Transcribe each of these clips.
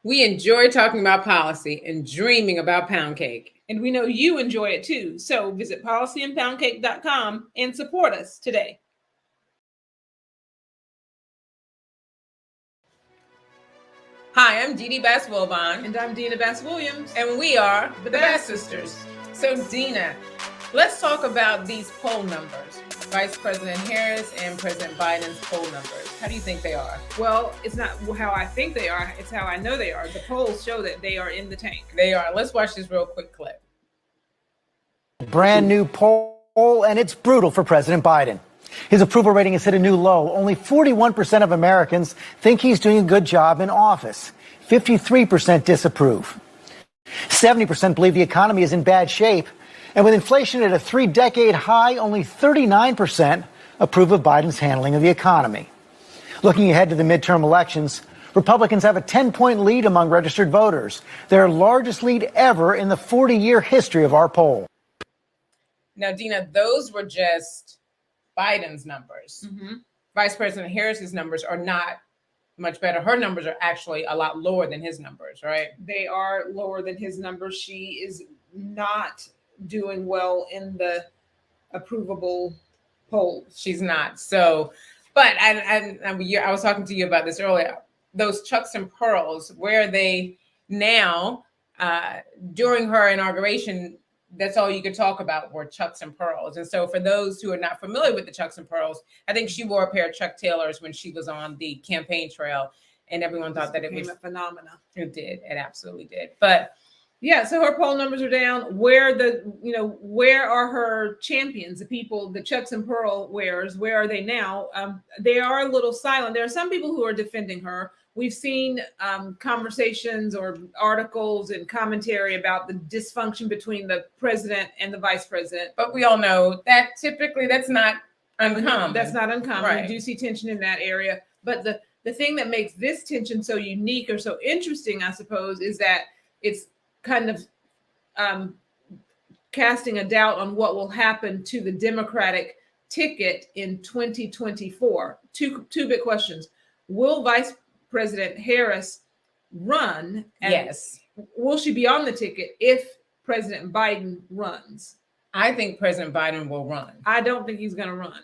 We enjoy talking about policy and dreaming about pound cake. And we know you enjoy it too. So visit policyandpoundcake.com and support us today. Hi, I'm Dee Dee Bass-Wilbon. And I'm Dina Bass-Williams. And we are the Bass Sisters. So Dina, let's talk about these poll numbers. Vice President Harris and President Biden's poll numbers. How do you think they are? Well, it's not how I think they are. It's how I know they are. The polls show that they are in the tank. They are. Let's watch this real quick clip. Brand new poll, and it's brutal for President Biden. His approval rating has hit a new low. Only 41% of Americans think he's doing a good job in office. 53% disapprove. 70% believe the economy is in bad shape. And with inflation at a 3-decade high, only 39% approve of Biden's handling of the economy. Looking ahead to the midterm elections, Republicans have a 10-point lead among registered voters, their largest lead ever in the 40-year history of our poll. Now, Dina, those were just Biden's numbers. Mm-hmm. Vice President Harris's numbers are not much better. Her numbers are actually a lot lower than his numbers, right? They are lower than his numbers. She is not doing well in the approvable polls. She's not. So, but I was talking to you about this earlier. Those Chucks and Pearls, where are they now? During her inauguration, that's all you could talk about were Chucks and Pearls. And so for those who are not familiar with the Chucks and Pearls, I think she wore a pair of Chuck Taylors when she was on the campaign trail, and everyone thought that it was a phenomenon. It did. It absolutely did. But yeah, so her poll numbers are down. Where are her champions, the people, the Chucks and Pearl wearers? Where are they now? They are a little silent. There are some people who are defending her. We've seen conversations or articles and commentary about the dysfunction between the president and the vice president. But we all know that typically that's not uncommon. That's not uncommon. Right. We do see tension in that area. But the thing that makes this tension so unique or so interesting, I suppose, is that it's kind of casting a doubt on what will happen to the Democratic ticket in 2024. Two big questions. Will Vice President Harris run? Yes. Will she be on the ticket if President Biden runs? I think President Biden will run. I don't think he's going to run.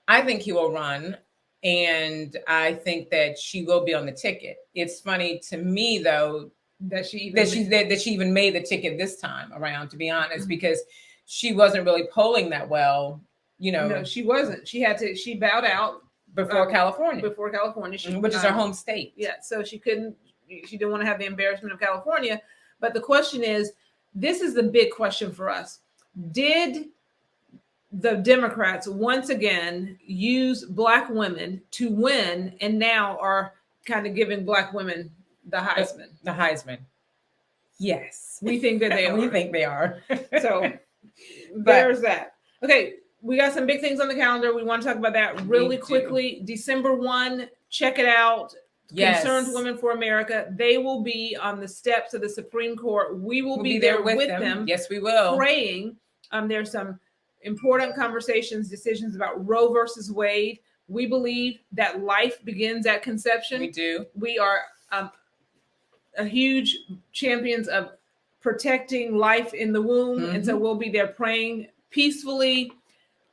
I think he will run. And I think that she will be on the ticket. It's funny to me, though, that she even made the ticket this time around, to be honest, Mm-hmm. because she wasn't really polling that well. No, she wasn't. She bowed out before California. Which is her home state. Yeah, so she didn't want to have the embarrassment of California. But the question is, this is the big question for us. Did the Democrats once again use Black women to win, and now are kind of giving Black women the Heisman? The Heisman. Yes. We think that they are. We think they are. So there's that. Okay, we got some big things on the calendar. We want to talk about that really quickly. December 1, check it out. Yes. Concerned Women for America. They will be on the steps of the Supreme Court. We will be there with them. Yes, we will. Praying. There's some important conversations, decisions about Roe versus Wade. We believe that life begins at conception. We do. We are a huge champions of protecting life in the womb. Mm-hmm. And so we'll be there praying peacefully.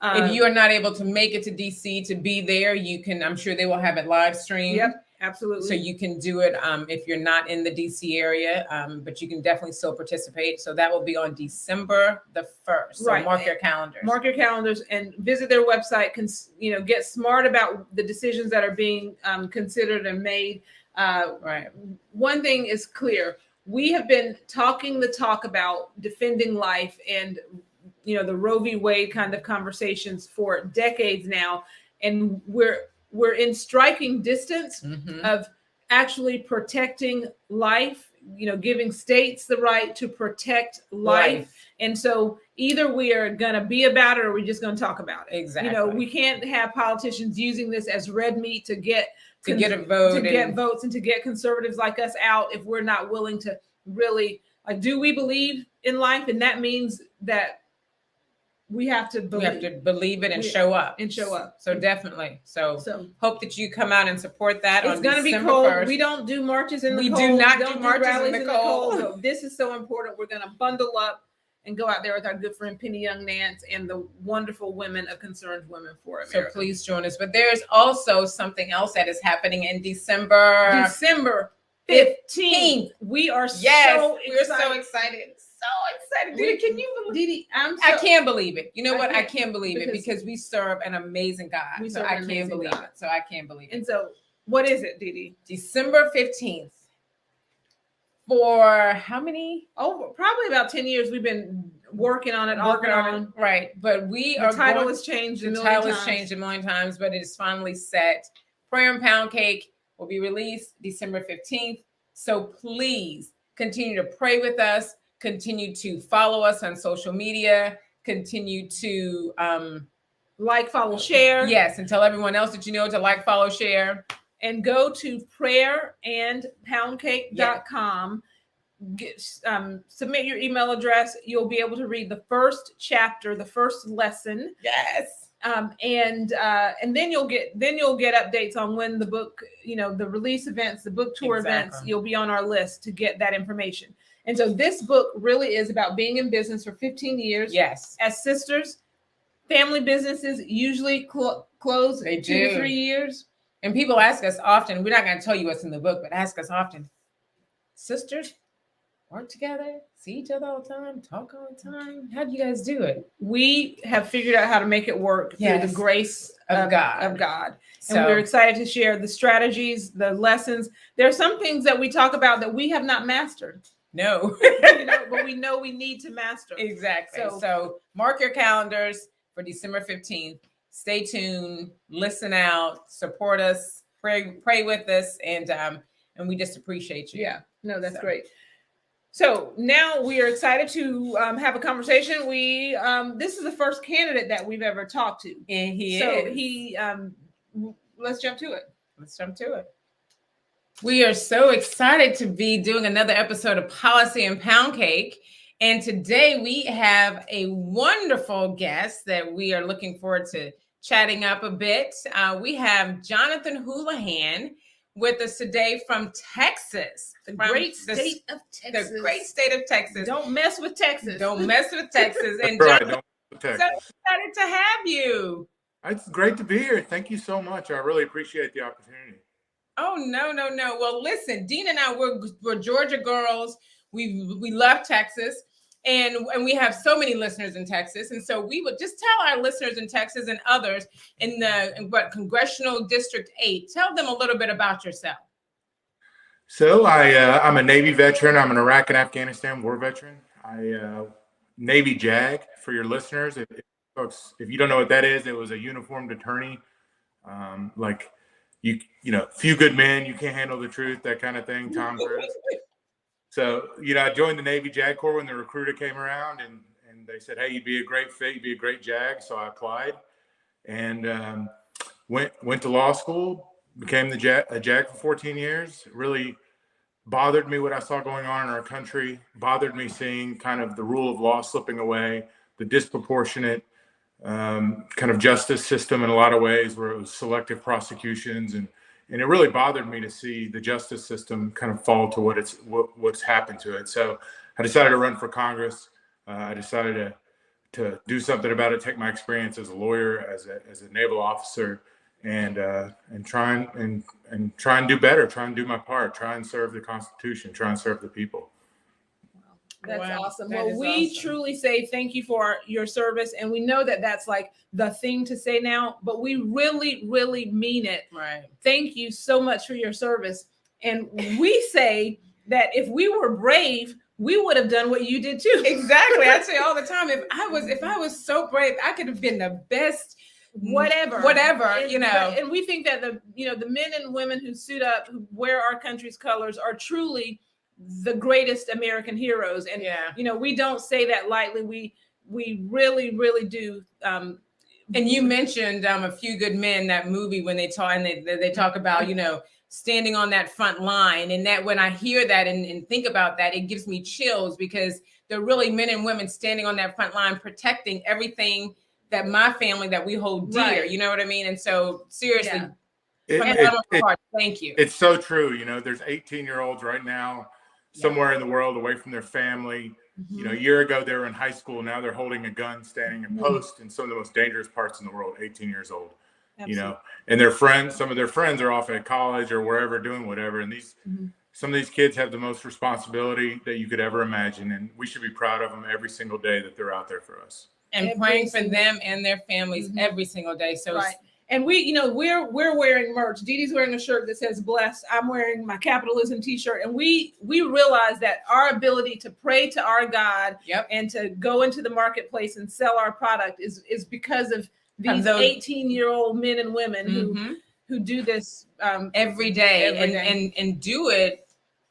If you are not able to make it to DC to be there, you can, I'm sure they will have it live streamed. Yep, absolutely. So you can do it if you're not in the DC area, but you can definitely still participate. So that will be on December the 1st. So right. Mark your calendars. Mark your calendars and visit their website. Get smart about the decisions that are being considered and made. Right. One thing is clear. We have been talking the talk about defending life and the Roe v. Wade kind of conversations for decades now. And we're in striking distance mm-hmm. of actually protecting life, giving states the right to protect life. And so either we are going to be about it or we're just going to talk about it. Exactly. We can't have politicians using this as red meat to get a vote, to get votes and to get conservatives like us out if we're not willing to really, do we believe in life? And that means that we have to believe it and show up. So definitely. So hope that you come out and support that. It's going to be cold. 1st. We don't do marches in the cold. We do not do marches in the cold. So this is so important. We're going to bundle up and go out there with our good friend Penny Young Nance and the wonderful women of Concerned Women for America. So please join us. But there's also something else that is happening in December 15th. We are so excited. We're so excited. Didi, can you believe Didi, I can't believe it. You know what? I can't believe it because we serve an amazing God. I can't believe it. So I can't believe it. And so what is it, Didi? December 15th. For how many? Probably about 10 years. We've been working on it. Right. But the title has changed a million times, but it is finally set. Prayer and Pound Cake will be released December 15th. So please continue to pray with us. Continue to follow us on social media. Continue to like, follow, share. Yes. And tell everyone else that you know to like, follow, share. And go to prayerandpoundcake.com. Submit your email address. You'll be able to read the first chapter, the first lesson. Yes. And then you'll get updates on when the book, the release events, the book tour events. You'll be on our list to get that information. And so this book really is about being in business for 15 years. Yes. As sisters, family businesses usually close 2 to 3 years. And people ask us often, we're not going to tell you what's in the book, but ask us often, sisters work together, see each other all the time, talk all the time. How do you guys do it? We have figured out how to make it work through the grace of God. So, and we're excited to share the strategies, the lessons. There are some things that we talk about that we have not mastered. No. But we know we need to master. Exactly. So mark your calendars for December 15th. Stay tuned, listen out, support us, pray with us, and we just appreciate you. Yeah, no, that's great. So now we are excited to have a conversation. This is the first candidate that we've ever talked to, and let's jump to it. We are so excited to be doing another episode of Policy and Pound Cake. And today we have a wonderful guest that we are looking forward to chatting up a bit. We have Jonathan Hullihan with us today from Texas. The great state of Texas. Don't mess with Texas. And Jonathan, so excited to have you. It's great to be here. Thank you so much. I really appreciate the opportunity. Oh, no. Well, listen, Dean and I, we're Georgia girls. We love Texas. And we have so many listeners in Texas. And so we would just tell our listeners in Texas and others in Congressional District 8, tell them a little bit about yourself. So I'm a Navy veteran. I'm an Iraq and Afghanistan war veteran. Navy JAG, for your listeners. If you don't know what that is, it was a uniformed attorney. Few good men, you can't handle the truth, that kind of thing, Tom Cruise. So, I joined the Navy JAG Corps when the recruiter came around and they said, hey, you'd be a great fit, you'd be a great JAG. So I applied and went to law school, became a JAG for 14 years. It really bothered me what I saw going on in our country, bothered me seeing kind of the rule of law slipping away, the disproportionate kind of justice system in a lot of ways where it was selective prosecutions and it really bothered me to see the justice system kind of fall to what's happened to it. So I decided to run for Congress. I decided to do something about it, take my experience as a lawyer, as a naval officer, and try and do better, try and do my part, try and serve the Constitution, try and serve the people. That's awesome. We truly say thank you for your service. And we know that that's like the thing to say now, but we really, really mean it. Right. Thank you so much for your service. And we say that if we were brave, we would have done what you did too. Exactly. I say all the time, if I was so brave, I could have been the best whatever, And we think that the men and women who suit up, who wear our country's colors are truly the greatest American heroes. And, we don't say that lightly. We really, really do. And you mentioned A Few Good Men, that movie, when they talk about, standing on that front line. And that when I hear that and think about that, it gives me chills, because they're really men and women standing on that front line, protecting everything that my family, that we hold dear. Right. You know what I mean? And so seriously, Yeah. from the bottom of my heart, thank you. It's so true. You know, there's 18-year-olds right now somewhere in the world away from their family. You know, a year ago they were in high school. Now they're holding a gun, standing in post in some of the most dangerous parts in the world. 18 years old. Absolutely. You know, and their friends, some of their friends are off at college or wherever doing whatever. And these, some of these kids have the most responsibility that you could ever imagine. And we should be proud of them every single day that they're out there for us. And praying for them and their families every single day. So right. And we, you know, we're wearing merch. Dee Dee's wearing a shirt that says "Blessed." I'm wearing my capitalism T-shirt, and we realize that our ability to pray to our God and to go into the marketplace and sell our product is because of these 18-year-old men and women who do this every day, and do it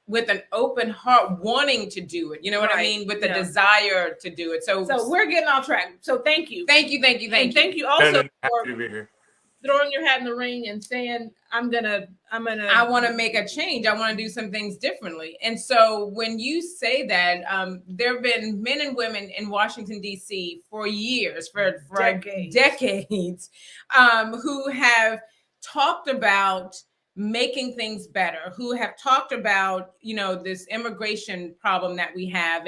with an open heart, wanting to do it. You know what I mean? With the desire to do it. So we're getting off track. So thank you. Thank you Also for throwing your hat in the ring and saying, I want to make a change. I want to do some things differently. And so when you say that, there have been men and women in Washington, D.C. for years, for decades, who have talked about making things better, who have talked about, you know, this immigration problem that we have.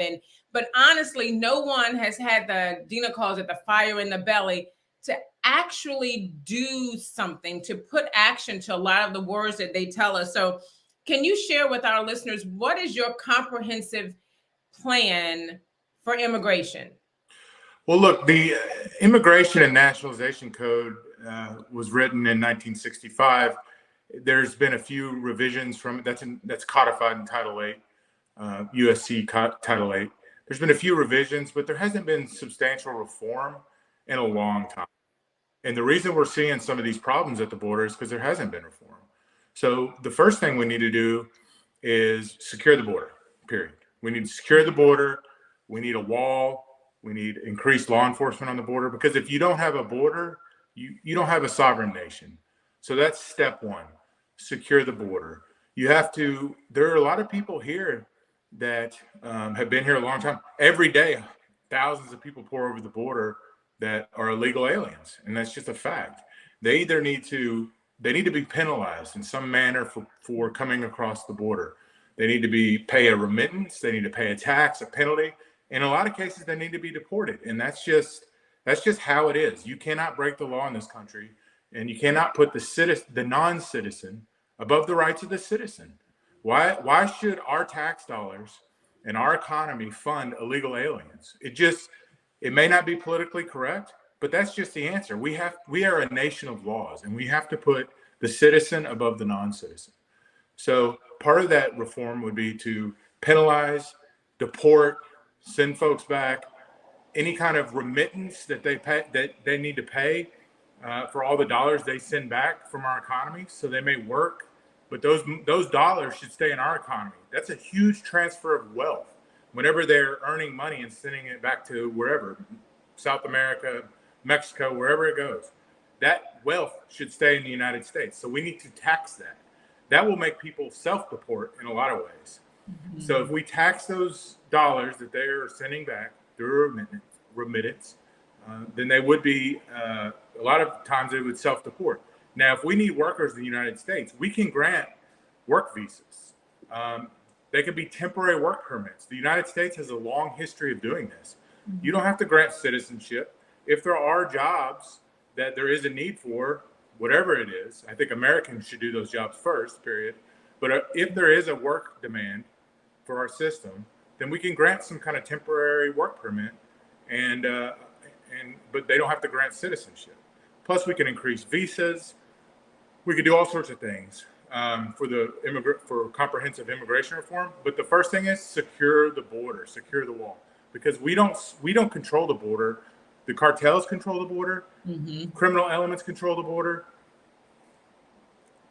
But honestly, no one has had Dina calls it the fire in the belly, to actually do something, to put action to a lot of the words that they tell us. So can you share with our listeners, what is your comprehensive plan for immigration? Well, look, the Immigration and Nationalization Code was written in 1965. There's been a few revisions from that's codified in Title 8, USC Title 8. There's been a few revisions, but there hasn't been substantial reform in a long time. And the reason we're seeing some of these problems at the border is because there hasn't been reform. So the first thing we need to do is secure the border, period. We need to secure the border. We need a wall. We need increased law enforcement on the border, because if you don't have a border, you don't have a sovereign nation. So that's step one, secure the border. There are a lot of people here that have been here a long time. Every day, thousands of people pour over the border that are illegal aliens, and that's just a fact. They either need to be penalized in some manner for coming across the border. They need to pay a remittance. They need to pay a tax, a penalty. In a lot of cases, they need to be deported, and that's just how it is. You cannot break the law in this country, and you cannot put the non-citizen above the rights of the citizen. Why should our tax dollars and our economy fund illegal aliens? It may not be politically correct, but that's just the answer. We are a nation of laws, and we have to put the citizen above the non-citizen. So part of that reform would be to penalize, deport, send folks back, any kind of remittance that they need to pay for all the dollars they send back from our economy. So they may work, but those dollars should stay in our economy. That's a huge transfer of wealth. Whenever they're earning money and sending it back to wherever, South America, Mexico, wherever it goes, that wealth should stay in the United States. So we need to tax that. That will make people self-deport in a lot of ways. So if we tax those dollars that they're sending back through remittance, then they would be, a lot of times they would self-deport. Now, if we need workers in the United States, we can grant work visas. They could be temporary work permits. The United States has a long history of doing this. You don't have to grant citizenship. If there are jobs that there is a need for, whatever it is, I think Americans should do those jobs first, period. But if there is a work demand for our system, then we can grant some kind of temporary work permit, but they don't have to grant citizenship. Plus, we can increase visas. We could do all sorts of things for comprehensive immigration reform. But the first thing is secure the border, secure the wall, because we don't control the border. The cartels control the border. Criminal elements control the border.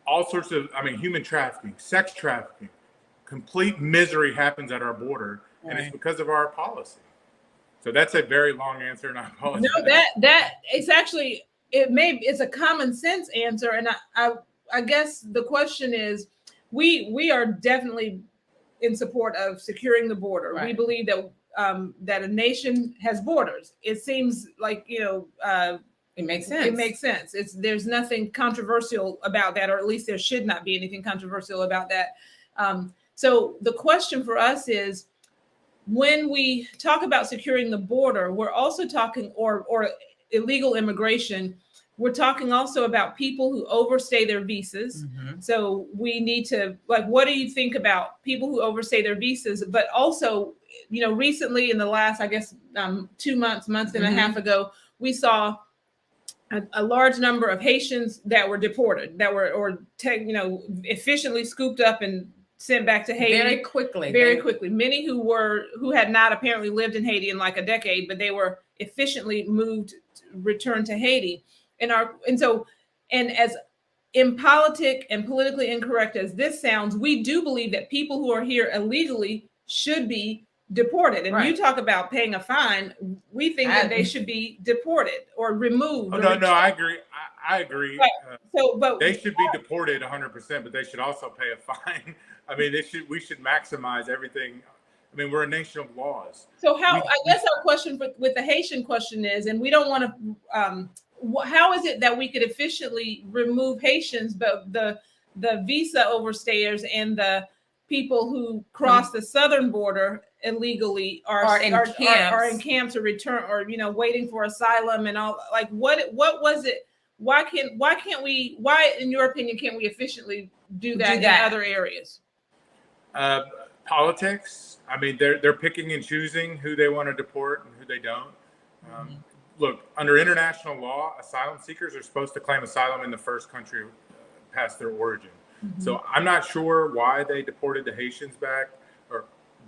All sorts of, human trafficking, sex trafficking, complete misery happens at our border, and it's because of our policy. So that's a very long answer, and I apologize. No, that it's actually it's a common sense answer, and I guess the question is, we are definitely in support of securing the border. Right. We believe that that a nation has borders. It seems like, it makes sense. It makes sense. There's nothing controversial about that, or at least there should not be anything controversial about that. So the question for us is, when we talk about securing the border, we're also talking, or illegal immigration, we're talking also about people who overstay their visas. Mm-hmm. So we need to, like, what do you think about people who overstay their visas? But also, recently in the last, I guess, 2 months and a half ago, we saw a large number of Haitians that were deported, that were efficiently scooped up and sent back to Haiti very quickly. Many who had not apparently lived in Haiti in like a decade, but they were efficiently returned to Haiti. And as impolitic and politically incorrect as this sounds, we do believe that people who are here illegally should be deported. And you talk about paying a fine. We think that they should be deported or removed. Oh, no, I agree. I agree. Right. But they should be deported 100%, but they should also pay a fine. I mean, we should maximize everything. I mean, we're a nation of laws. So I guess our question with the Haitian question is, and we don't want to, how is it that we could efficiently remove Haitians, but the visa overstayers and the people who cross the southern border illegally are in camps or return, or waiting for asylum and all? Like, what was it? Why in your opinion can't we efficiently do that in other areas? Politics. I mean, they're picking and choosing who they want to deport and who they don't. Look, under international law, asylum seekers are supposed to claim asylum in the first country past their origin. Mm-hmm. So I'm not sure why they deported Haitians back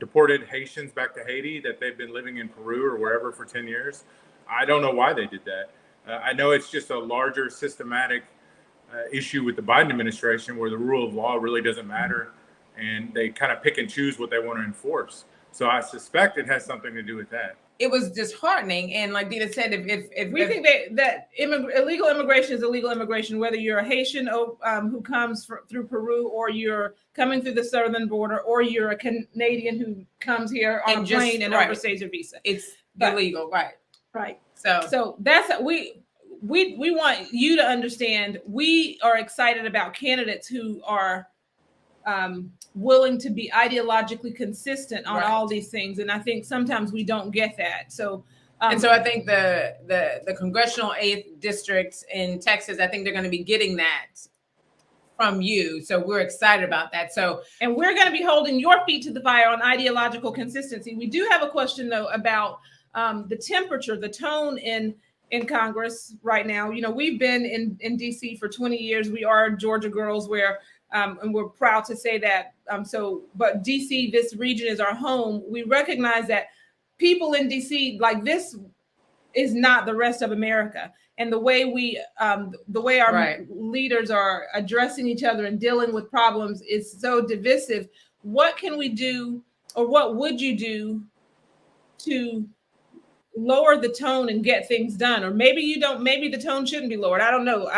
to Haiti, that they've been living in Peru or wherever for 10 years. I don't know why they did that. I know it's just a larger systematic issue with the Biden administration, where the rule of law really doesn't matter, and they kind of pick and choose what they want to enforce. So I suspect it has something to do with that. It was disheartening, and like Dina said, if we think that illegal immigration is illegal immigration, whether you're a Haitian who comes through Peru, or you're coming through the southern border, or you're a Canadian who comes here on a plane and overstays your visa, it's illegal, right? So that's we want you to understand. We are excited about candidates who are willing to be ideologically consistent on all these things, and I think sometimes we don't get that. So and so I think the Congressional 8th District in Texas, I think they're going to be getting that from you. So we're excited about that. And we're going to be holding your feet to the fire on ideological consistency. We do have a question though about the temperature, the tone in Congress right now. We've been in DC for 20 years. We are Georgia girls, and we're proud to say that. But DC, this region is our home. We recognize that people in DC, like, this is not the rest of America. And the way our leaders are addressing each other and dealing with problems is so divisive. What can we do, or what would you do to lower the tone and get things done? Or maybe you don't. Maybe the tone shouldn't be lowered. I don't know.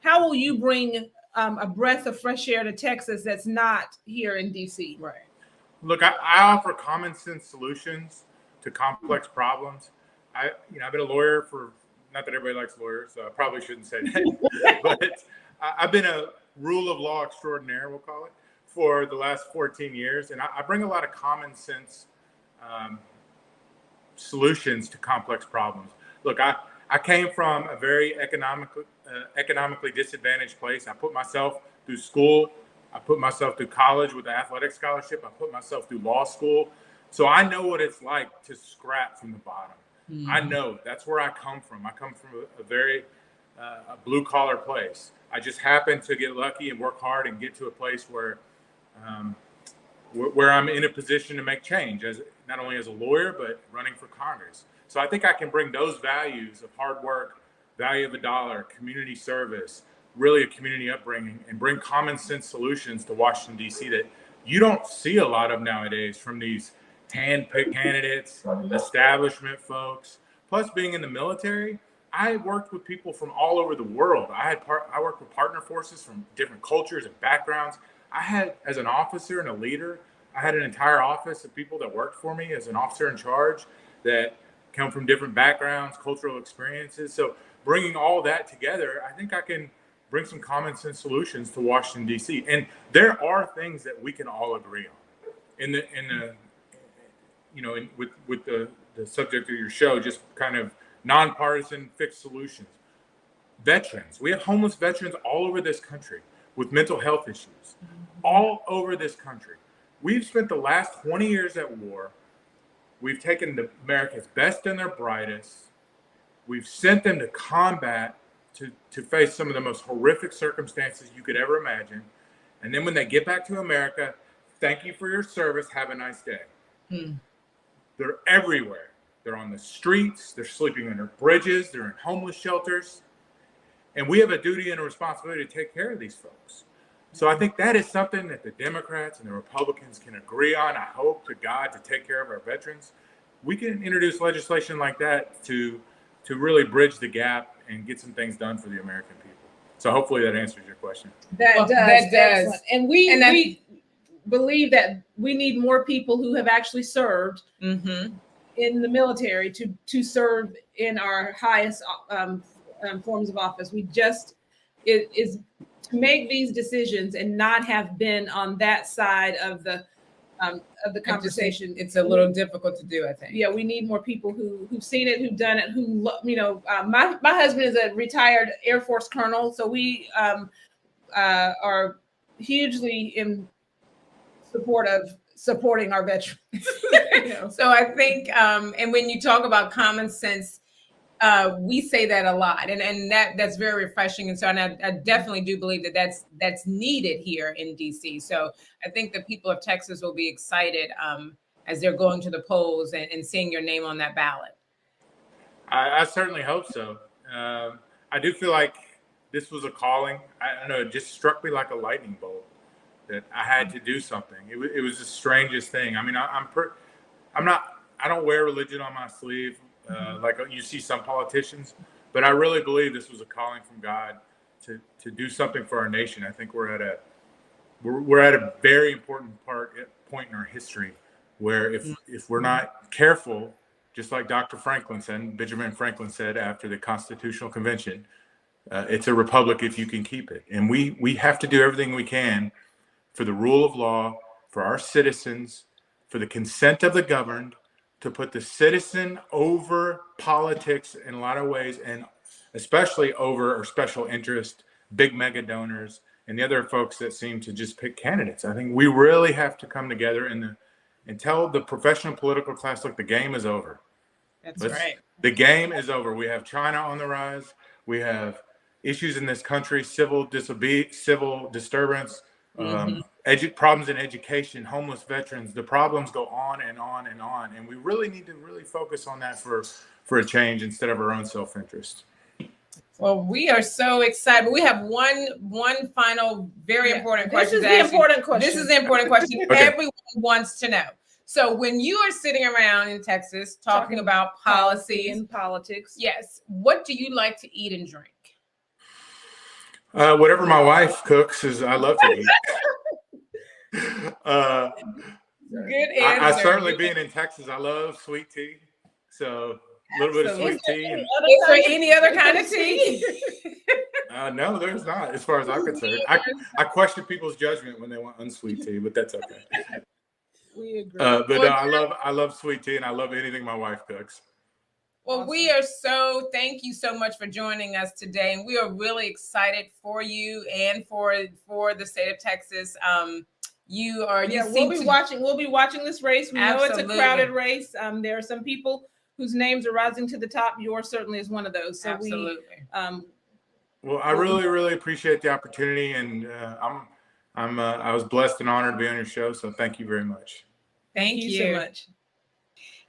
How will you bring a breath of fresh air to Texas that's not here in DC? Right. Look, I offer common sense solutions to complex problems. I've been a lawyer for, not that everybody likes lawyers, so I probably shouldn't say that, but I've been a rule of law extraordinaire, we'll call it, for the last 14 years. And I bring a lot of common sense solutions to complex problems. Look, I came from a very economically disadvantaged place. I put myself through school. I put myself through college with an athletic scholarship. I put myself through law school. So I know what it's like to scrap from the bottom. Mm-hmm. I know that's where I come from. I come from a very blue collar place. I just happen to get lucky and work hard and get to a place where I'm in a position to make change, as not only as a lawyer, but running for Congress. So I think I can bring those values of hard work, value of a dollar, community service, really a community upbringing, and bring common sense solutions to Washington, D.C. that you don't see a lot of nowadays from these hand-picked candidates, establishment folks. Plus, being in the military, I worked with people from all over the world. I worked with partner forces from different cultures and backgrounds. I had, as an officer and a leader, I had an entire office of people that worked for me as an officer in charge that come from different backgrounds, cultural experiences. So bringing all that together, I think I can bring some common sense solutions to Washington, D.C. And there are things that we can all agree on. With the subject of your show, just kind of nonpartisan fixed solutions. Veterans, we have homeless veterans all over this country with mental health issues, all over this country. We've spent the last 20 years at war. We've taken America's best and their brightest. We've sent them to combat to face some of the most horrific circumstances you could ever imagine. And then when they get back to America, thank you for your service. Have a nice day. They're everywhere. They're on the streets. They're sleeping under bridges. They're in homeless shelters. And we have a duty and a responsibility to take care of these folks. So I think that is something that the Democrats and the Republicans can agree on. I hope to God to take care of our veterans. We can introduce legislation like that to really bridge the gap and get some things done for the American people. So hopefully that answers your question. That does. Excellent. And we believe that we need more people who have actually served in the military to serve in our highest forms of office. It is to make these decisions and not have been on that side of the conversation. It's a little difficult to do, I think. Yeah, we need more people who've seen it, who've done it, my husband is a retired Air Force colonel, so we are hugely in support of supporting our veterans. So I think, and when you talk about common sense, we say that a lot, and that's very refreshing. And so, and I definitely do believe that that's needed here in DC. So I think the people of Texas will be excited as they're going to the polls and seeing your name on that ballot. I certainly hope so. I do feel like this was a calling. I don't know, it just struck me like a lightning bolt that I had to do something. It was the strangest thing. I mean, I don't wear religion on my sleeve. Like you see some politicians, but I really believe this was a calling from God to do something for our nation. I think we're at a very important point in our history where if we're not careful, just like Dr. Franklin said, Benjamin Franklin said after the Constitutional Convention, it's a republic if you can keep it. And we have to do everything we can for the rule of law, for our citizens, for the consent of the governed, to put the citizen over politics in a lot of ways, and especially over our special interest, big mega donors, and the other folks that seem to just pick candidates. I think we really have to come together and tell the professional political class, look, the game is over. That's right. The game is over. We have China on the rise. We have issues in this country, civil disturbance, problems in education, homeless veterans. The problems go on and on and on. And we really need to really focus on that for a change instead of our own self-interest. Well, we are so excited. We have one final very important question. This is the important question. This is the important question Okay. Everyone wants to know. So when you are sitting around in Texas talking about policy and politics, yes, what do you like to eat and drink? Whatever my wife cooks I love to eat. Good answer. I certainly, being in Texas, I love sweet tea. So a little bit of sweet tea. Is there any other kind of tea? No, there's not, as far as I'm concerned. I question people's judgment when they want unsweet tea, but that's okay. We agree. But no, I love sweet tea, and I love anything my wife cooks. Well, awesome. Thank you so much for joining us today. And we are really excited for you and for the state of Texas. We'll be watching this race. We know it's a crowded race. There are some people whose names are rising to the top. Yours certainly is one of those. So absolutely. Well, I really, really appreciate the opportunity, and I was blessed and honored to be on your show. So thank you very much. Thank you so much.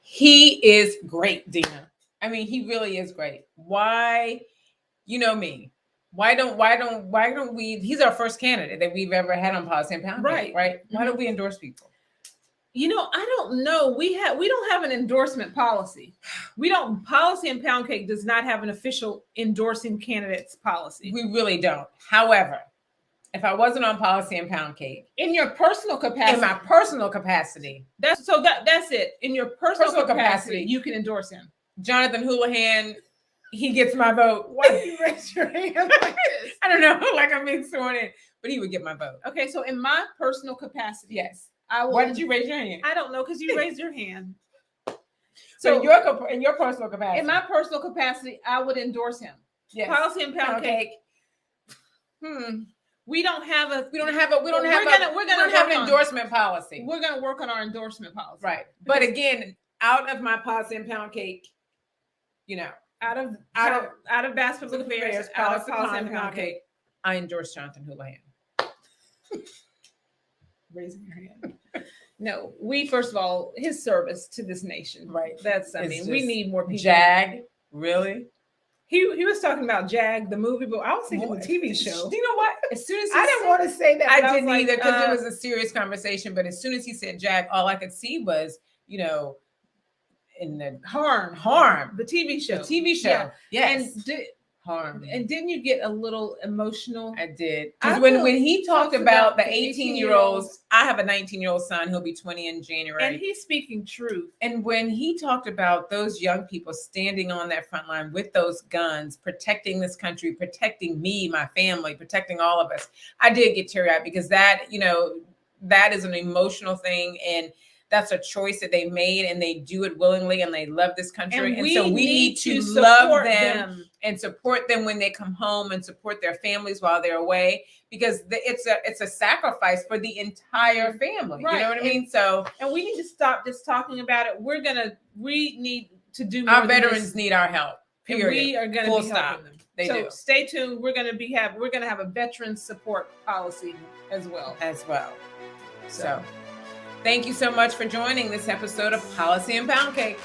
He is great, Dina. I mean, he really is great. Why, you know me. Why don't we? He's our first candidate that we've ever had on Policy and Pound. Right. Why don't we endorse people? I don't know. We don't have an endorsement policy. Policy and Pound Cake does not have an official endorsing candidates policy. We really don't. However, if I wasn't on Policy and Pound Cake, in your personal capacity, in my personal capacity, that's it. In your personal capacity, you can endorse him. Jonathan Hullihan, he gets my vote. Why do you raise your hand like this? I don't know, like I'm being sworn in, but he would get my vote. Okay, so in my personal capacity, yes. I will. Why did you raise your hand? I don't know, because you raised your hand. So in your personal capacity, in my personal capacity, I would endorse him. Yes. Policy and Pound Cake. We don't have an endorsement policy. We're going to work on our endorsement policy. Right. But again, out of my Policy and Pound Cake, out of Bass Public Affairs, out of Policy and Pound Cake, I endorse Jonathan Hullihan. Raising your hand. No, first of all, his service to this nation. Right. We need more people. JAG, really? He was talking about JAG, the movie, but I was thinking the TV show. You know what? As soon as I didn't want to say that. I didn't either, because it was a serious conversation. But as soon as he said JAG, all I could see was, in the harm, the TV show. The TV show. Yeah. Yes. And harm. And didn't you get a little emotional? I did. Because when he talked about the 18-year-olds, I have a 19-year-old son. He'll be 20 in January. And he's speaking truth. And when he talked about those young people standing on that front line with those guns, protecting this country, protecting me, my family, protecting all of us, I did get teary-eyed, because that is an emotional thing. And that's a choice that they made, and they do it willingly, and they love this country. And so we need to love them and support them when they come home, and support their families while they're away, because it's a sacrifice for the entire family. Right. You know what I mean? And we need to stop just talking about it. We need to do more. Our veterans need our help. Period. And we are going to be helping them. They do. Stay tuned. We're going to have a veteran support policy as well. So thank you so much for joining this episode of Policy and Pound Cake.